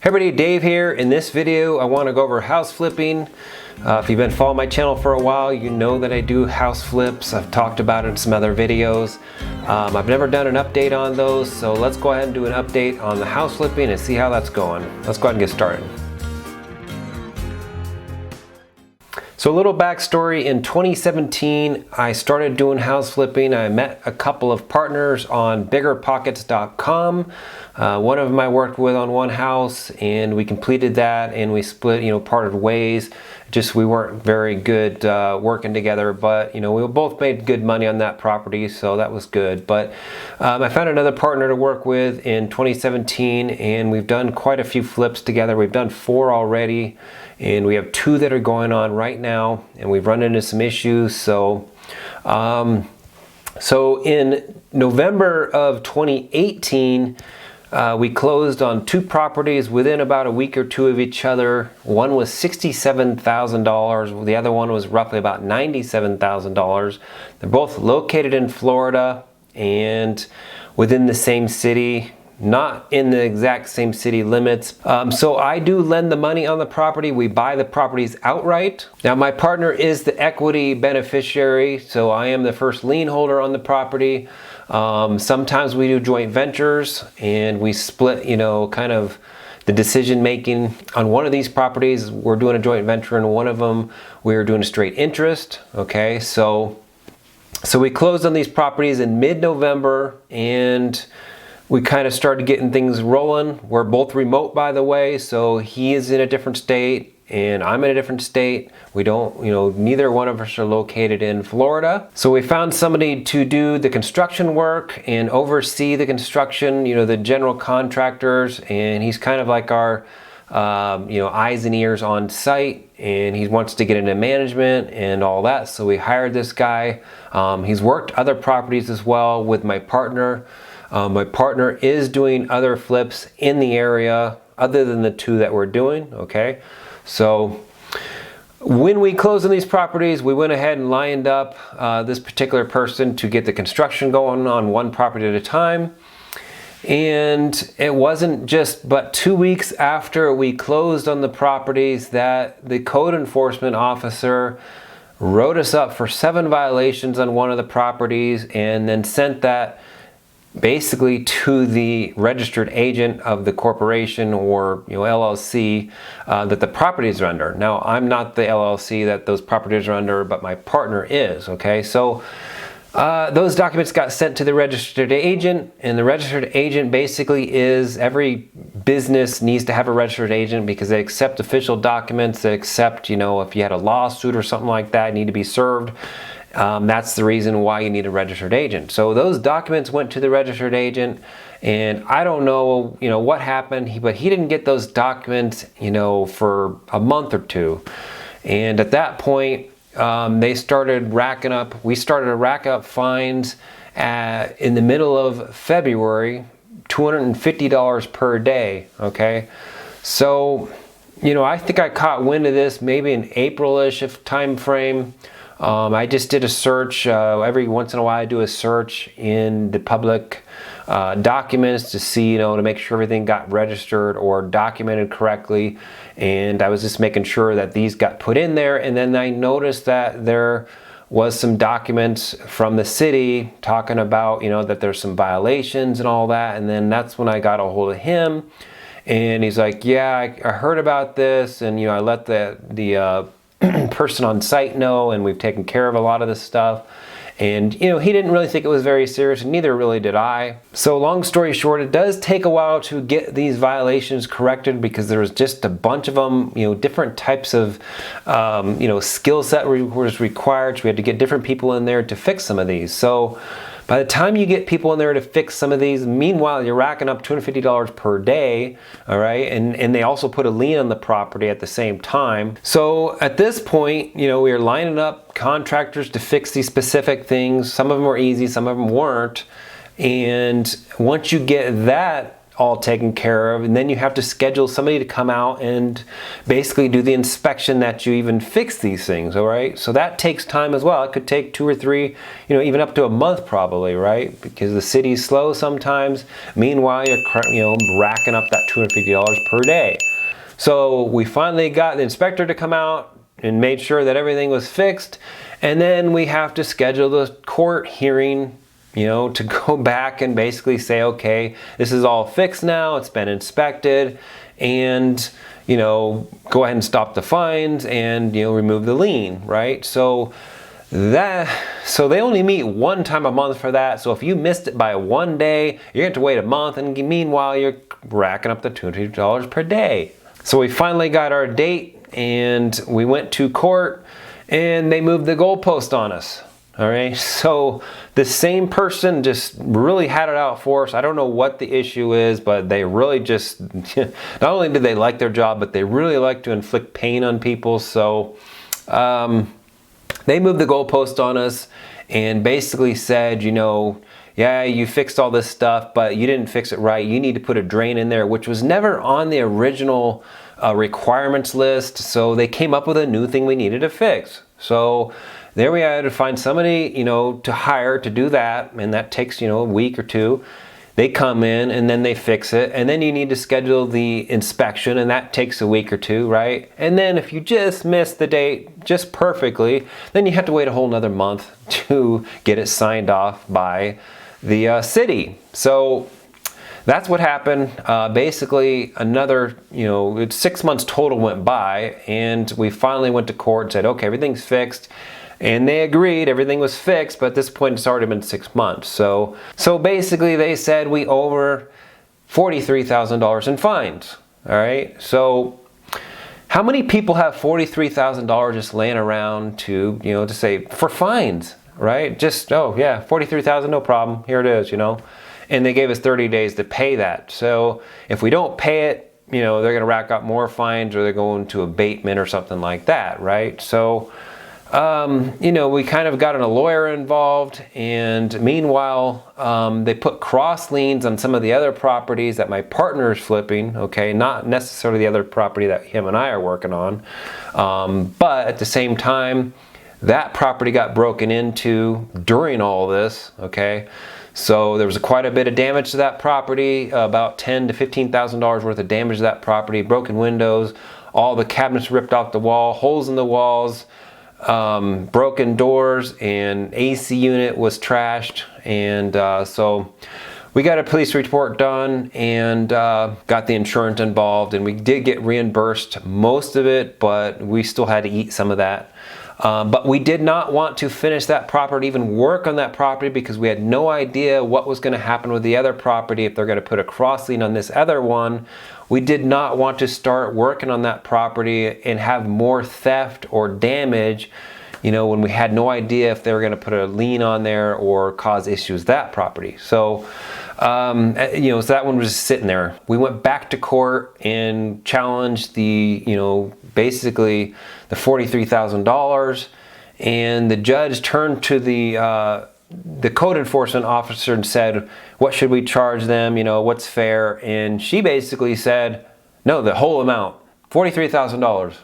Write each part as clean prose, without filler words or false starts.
Hey everybody, Dave here. In this video, I want to go over house flipping. If you've been following my channel for a while, you know that I do house flips. I've talked about it in some other videos. I've never done an update on those, so let's go ahead and do an update on the house flipping and see how that's going. Let's go ahead and get started. So a little backstory, in 2017, I started doing house flipping. I met a couple of partners on biggerpockets.com. One of them I worked with on one house, and we completed that and we split, parted ways. Just we weren't very good working together, but we both made good money on that property, so that was good. But I found another partner to work with in 2017, and we've done quite a few flips together. We've done 4 already, and we have 2 that are going on right now, and we've run into some issues. So in November of 2018, we closed on 2 properties within about a week or 2 of each other. One was $67,000. The other one was roughly about $97,000. They're both located in Florida and within the same city, not in the exact same city limits. So I do lend the money on the property. We buy the properties outright. Now my partner is the equity beneficiary, so I am the first lien holder on the property. Sometimes we do joint ventures and we split, kind of the decision making. On one of these properties, we're doing a joint venture, and one of them we're doing a straight interest. Okay, so we closed on these properties in mid-November, and we kind of started getting things rolling. We're both remote, by the way, so he is in a different state and I'm in a different state. We don't, neither one of us are located in Florida. So we found somebody to do the construction work and oversee the construction, the general contractors, and he's kind of like our, eyes and ears on site, and he wants to get into management and all that. So we hired this guy. He's worked other properties as well with my partner. My partner is doing other flips in the area other than the 2 that we're doing, okay? So when we closed on these properties, we went ahead and lined up this particular person to get the construction going on one property at a time. And it wasn't just but 2 weeks after we closed on the properties that the code enforcement officer wrote us up for 7 violations on one of the properties, and then sent that basically to the registered agent of the corporation or LLC that the properties are under. Now, I'm not the LLC that those properties are under, but my partner is, okay? So those documents got sent to the registered agent, and the registered agent basically is, every business needs to have a registered agent because they accept official documents. They accept, if you had a lawsuit or something like that, need to be served. That's the reason why you need a registered agent. So those documents went to the registered agent, and I don't know, what happened, but he didn't get those documents, for a month or 2. And at that point, we started to rack up fines in the middle of February, $250 per day, okay? So, I think I caught wind of this maybe in April-ish time frame. I just did a search. Every once in a while I do a search in the public documents to see, to make sure everything got registered or documented correctly. And I was just making sure that these got put in there. And then I noticed that there was some documents from the city talking about, that there's some violations and all that. And then that's when I got a hold of him. And he's like, yeah, I heard about this. And, I let the person on site know, and we've taken care of a lot of this stuff. And he didn't really think it was very serious, and neither really did I. So long story short, it does take a while to get these violations corrected because there's just a bunch of them, different types of skill set was required. So we had to get different people in there to fix some of these. So by the time you get people in there to fix some of these, meanwhile, you're racking up $250 per day, all right? And they also put a lien on the property at the same time. So at this point, we are lining up contractors to fix these specific things. Some of them were easy, some of them weren't. And once you get that all taken care of, and then you have to schedule somebody to come out and basically do the inspection that you even fix these things, all right? So that takes time as well. It could take 2 or 3, even up to a month probably, right? Because the city's slow sometimes. Meanwhile, you're racking up that $250 per day. So we finally got the inspector to come out and made sure that everything was fixed, and then we have to schedule the court hearing, to go back and basically say, okay, this is all fixed now, it's been inspected, and, go ahead and stop the fines and, remove the lien, right? So they only meet one time a month for that. So if you missed it by one day, you're going to have to wait a month, and meanwhile, you're racking up the $200 per day. So we finally got our date, and we went to court, and they moved the goalpost on us. All right, so the same person just really had it out for us. I don't know what the issue is, but they really just, not only did they like their job, but they really like to inflict pain on people. So they moved the goalpost on us and basically said, yeah, you fixed all this stuff, but you didn't fix it right. You need to put a drain in there, which was never on the original requirements list. So they came up with a new thing we needed to fix. So there we had to find somebody, to hire to do that, and that takes, a week or two. They come in and then they fix it, and then you need to schedule the inspection, and that takes a week or two, right? And then if you just miss the date just perfectly, then you have to wait a whole nother month to get it signed off by the city. So that's what happened. Basically, another, 6 months total went by, and we finally went to court and said, okay, everything's fixed. And they agreed everything was fixed, but at this point it's already been 6 months. So basically they said we owe over $43,000 in fines. All right. So how many people have $43,000 just laying around to say for fines, right? Just, oh yeah, 43,000, no problem. Here it is, And they gave us 30 days to pay that. So if we don't pay it, they're going to rack up more fines, or they're going to abatement or something like that, right? So we kind of got a lawyer involved, and meanwhile, they put cross liens on some of the other properties that my partner is flipping, okay, not necessarily the other property that him and I are working on, but at the same time, that property got broken into during all this, okay, so there was quite a bit of damage to that property, about $10,000 to $15,000 worth of damage to that property, broken windows, all the cabinets ripped off the wall, holes in the walls, broken doors, and AC unit was trashed, and so we got a police report done and got the insurance involved, and we did get reimbursed most of it, but we still had to eat some of that. But we did not want to finish that property, even work on that property, because we had no idea what was going to happen with the other property, if they're going to put a cross lien on this other one. We did not want to start working on that property and have more theft or damage, when we had no idea if they were going to put a lien on there or cause issues with that property. So, so that one was just sitting there. We went back to court and challenged the, basically the $43,000, and the judge turned to the code enforcement officer and said, what should we charge them? What's fair? And she basically said, no, the whole amount, $43,000.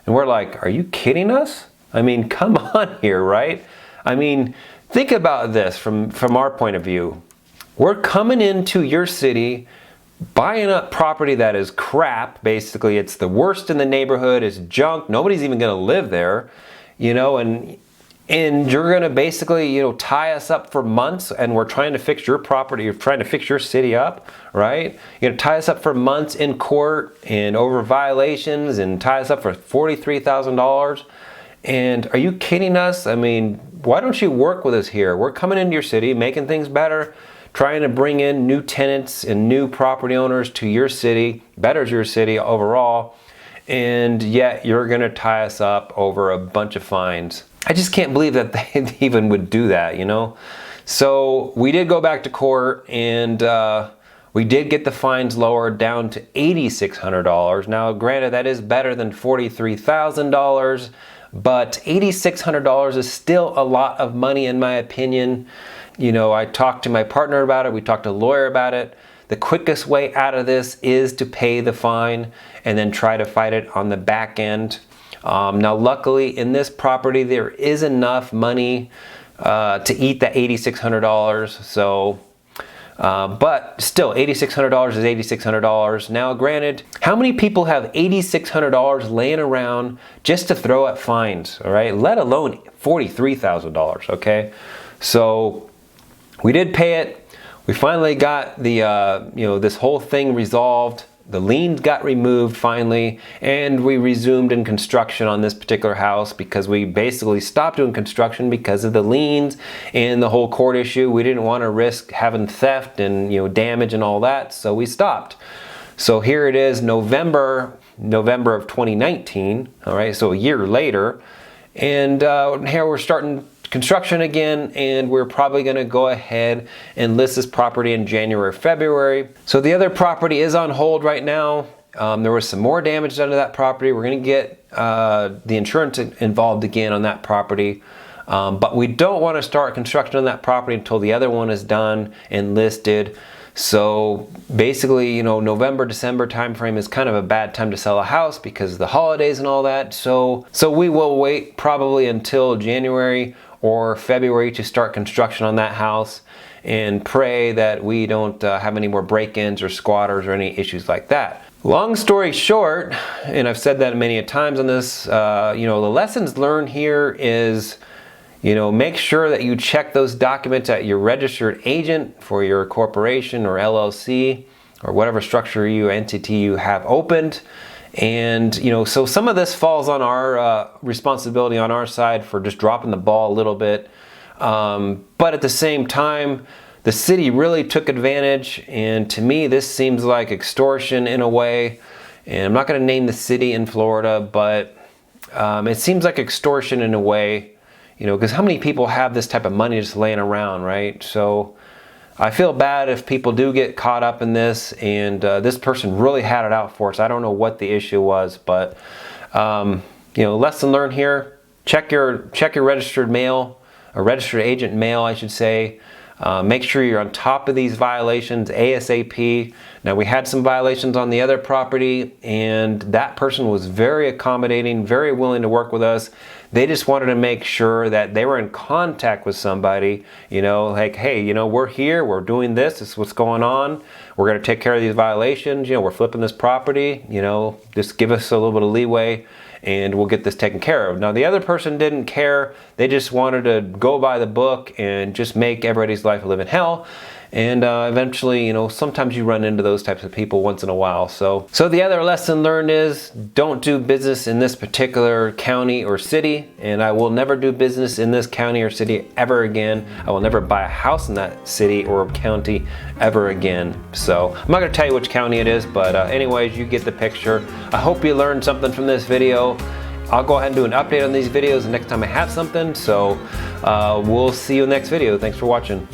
And we're like, are you kidding us? I mean, come on here, right? I mean, think about this from our point of view. We're coming into your city, buying up property that is crap. Basically, it's the worst in the neighborhood. It's junk. Nobody's even going to live there, and you're going to basically, tie us up for months, and we're trying to fix your property. You're trying to fix your city up, right? You're going to tie us up for months in court and over violations, and tie us up for $43,000. And are you kidding us? I mean, why don't you work with us here? We're coming into your city, making things better, trying to bring in new tenants and new property owners to your city, betters your city overall, and yet you're going to tie us up over a bunch of fines. I just can't believe that they even would do that, So we did go back to court, and we did get the fines lowered down to $8,600. Now, granted, that is better than $43,000, but $8,600 is still a lot of money in my opinion. I talked to my partner about it. We talked to a lawyer about it. the quickest way out of this is to pay the fine and then try to fight it on the back end. Now luckily in this property there is enough money to eat the $8,600, so but still $8,600 is $8,600. Now granted, how many people have $8,600 laying around just to throw at fines, all right, let alone $43,000, okay? So we did pay it. We finally got the this whole thing resolved. The liens got removed finally, and we resumed in construction on this particular house because we basically stopped doing construction because of the liens and the whole court issue. We didn't want to risk having theft and damage and all that, so we stopped. So here it is, November of 2019. All right, so a year later, and here we're starting construction again, and we're probably going to go ahead and list this property in January, February. So the other property is on hold right now. There was some more damage done to that property. We're going to get the insurance involved again on that property. But we don't want to start construction on that property until the other one is done and listed. So basically, November, December timeframe is kind of a bad time to sell a house because of the holidays and all that. So we will wait probably until January or February to start construction on that house and pray that we don't have any more break-ins or squatters or any issues like that. Long story short, and I've said that many times on this, the lessons learned here is, make sure that you check those documents at your registered agent for your corporation or LLC or whatever structure entity you have opened. And so some of this falls on our responsibility on our side for just dropping the ball a little bit. But at the same time, the city really took advantage, and to me this seems like extortion in a way. And I'm not going to name the city in Florida, but it seems like extortion in a way, because how many people have this type of money just laying around, right? So I feel bad if people do get caught up in this, and this person really had it out for us. I don't know what the issue was, but lesson learned here: check your registered mail, or registered agent mail, I should say. Make sure you're on top of these violations ASAP. Now we had some violations on the other property, and that person was very accommodating, very willing to work with us. They just wanted to make sure that they were in contact with somebody, like, hey, we're here, we're doing this is what's going on. We're going to take care of these violations. We're flipping this property, just give us a little bit of leeway and we'll get this taken care of. Now the other person didn't care. They just wanted to go by the book and just make everybody's life a living hell. And eventually, sometimes you run into those types of people once in a while. So the other lesson learned is don't do business in this particular county or city. And I will never do business in this county or city ever again. I will never buy a house in that city or county ever again. So I'm not going to tell you which county it is, but anyways, you get the picture. I hope you learned something from this video. I'll go ahead and do an update on these videos the next time I have something. So we'll see you in the next video. Thanks for watching.